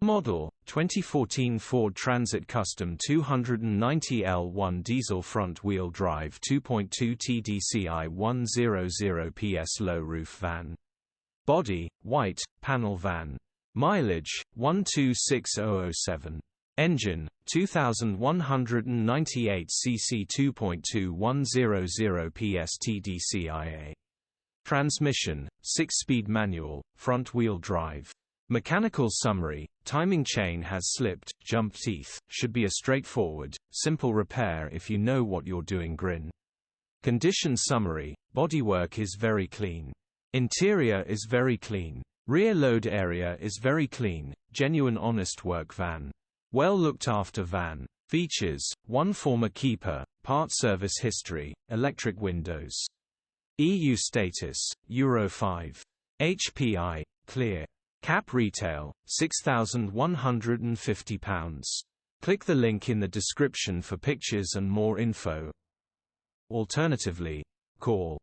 Model, 2014 Ford Transit Custom 290L1 diesel front-wheel drive 2.2 TDCi 100ps low-roof van. Body, white, panel van. Mileage, 126,007. Engine, 2198 cc 2.2 100ps TDCI-A. Transmission, 6-speed manual, front-wheel drive. Mechanical summary: timing chain has slipped, jump teeth, should be a straightforward, simple repair if you know what you're doing. Grin. Condition summary: bodywork is very clean. Interior is very clean. Rear load area is very clean, genuine honest work van. Well looked after van. Features: 1 former keeper, part service history, electric windows. EU status, Euro 5. HPI, clear. Cap retail, £6,150. Click the link in the description for pictures and more info. Alternatively, call